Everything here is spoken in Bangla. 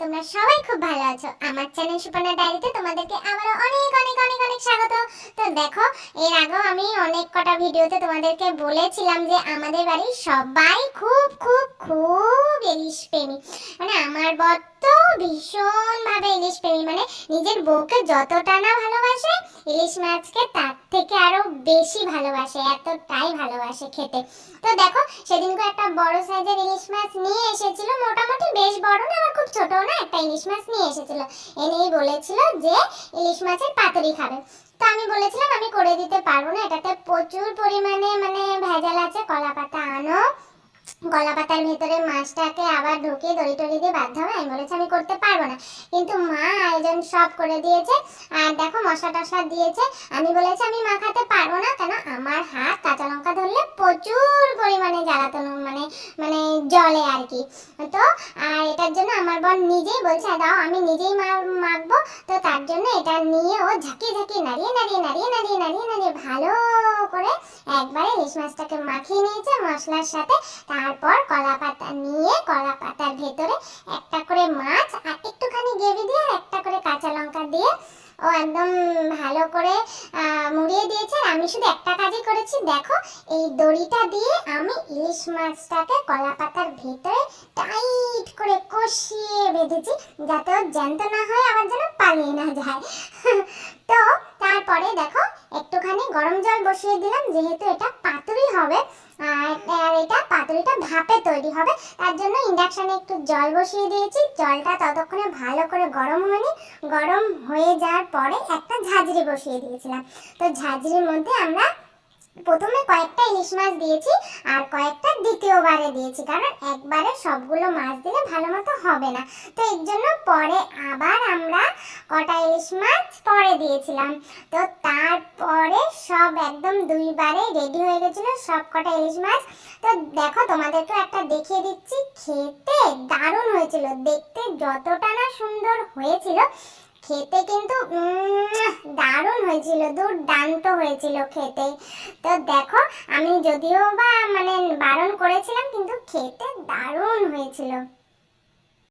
তোমরা সবাই খুব ভালো আছো। আমার চ্যানেল সুপর্ণা ডায়েরিতে তোমাদেরকে আবারো অনেক অনেক অনেক অনেক স্বাগত। তো দেখো, এর আগেও আমি অনেক কটা ভিডিওতে তোমাদেরকে বলেছিলাম যে আমাদের বাড়ির সবাই খুব খুব খুব ইলিশ প্রেমী। মানে আমার বর তো ভীষণ ভাবে ইলিশ প্রেমী, মানে নিজের বউকে যতটা না ভালোবাসে ইলিশ মাছকে তার থেকে আরো বেশি ভালোবাসে, এতটাই ভালোবাসে খেতে। তো দেখো, সেদিনকে একটা বড় সাইজের ইলিশ মাছ নিয়ে এসেছিল, মোটামুটি বেশ বড় না আবার খুব ছোট না, একটা ইলিশ মাছ নিয়ে এসেছিল। এনেই বলেছিল যে ইলিশ মাছের পাতুরি খাবে। তো আমি বলেছিলাম আমি করে দিতে পারবো না, এটাতে প্রচুর পরিমাণে ভেজাল আছে, কলা পাতা আনো, কলা পাতার ভেতরে মাছটাকে আবার ঢুকিয়ে দড়ি টড়ি দিয়ে বাঁধতে হবে। আমি বলেছি আমি করতে পারবো না, কিন্তু মা আয়োজন সব করে দিয়েছে। আর দেখো মশলা টশলা দিয়েছে। আমি বলেছি আমি মাখাতে পারবো না, কেন আমার হাত কাঁচা লঙ্কা ধরলে প্রচুর পরিমাণে জ্বালাতন মানে মানে জলে আর কি। তো আর এটার জন্য আমার বোন নিজেই বলছে দাও আমি নিজেই মাখবো। তো তার জন্য এটা নিয়ে ও ঝাঁকিয়ে ঝাঁকিয়ে নাড়িয়ে নাড়িয়ে নাড়িয়ে নাড়িয়ে নাড়িয়ে নাড়িয়ে ভালো করে একবারে ইলিশ মাছটাকে মাখিয়ে নিয়েছে মশলার সাথে। তারপর কলা পাতা নিয়ে কলা পাতার ভেতরে একটা করে মাছ আর একটুখানি গ্রেভি দিয়ে আর একটা করে কাঁচা লঙ্কা দিয়ে ও একদম ভালো করে মুড়িয়ে দিয়েছে। আমি শুধু একটা কাজই করেছি, দেখো এই দড়িটা দিয়ে আমি ইলিশ মাছটাকে কলা পাতার ভেতরে টাইট করে কষিয়ে বেঁধেছি, যাতে ও জ্যান্ত না হয় আবার যেন পালিয়ে না যায়। তো তারপরে দেখো একটুখানি গরম জল বসিয়ে দিলাম, যেহেতু এটা পাতুরি হবে আর এটা পাতুরিটা ভাপে তৈরি হবে, তার জন্য ইন্ডাকশনে একটু জল বসিয়ে দিয়েছি। জলটা ততক্ষণে ভালো করে গরম হয়নি, গরম হয়ে যাওয়ার পরে একটা ঝাঁঝরি বসিয়ে দিয়েছিলাম। তো ঝাঁঝরির মধ্যে আমরা প্রথমে কয়েকটা ইলিশ মাছ দিয়েছি আর কয়েকটা দ্বিতীয়বারে দিয়েছি, কারণ একবারে সবগুলো মাছ দিলে ভালো মতো হবে না। তো এর জন্য পরে আবার আমরা কটা ইলিশ মাছ পরে দিয়েছিলাম। তো তারপরে সব একদম দুইবারে রেডি হয়ে গেছিলো সব কটা ইলিশ মাছ। তো দেখো তোমাদেরকে একটা দেখিয়ে দিচ্ছি, খেতে দারুণ হয়েছিল, দেখতে যতটা না সুন্দর হয়েছিল খেতে কিন্তু দারুণ হয়েছিল, দুর্দান্ত হয়েছিল খেতে। তো দেখো আমি যদিও বা বারণ করেছিলাম, কিন্তু খেতে দারুণ হয়েছিল।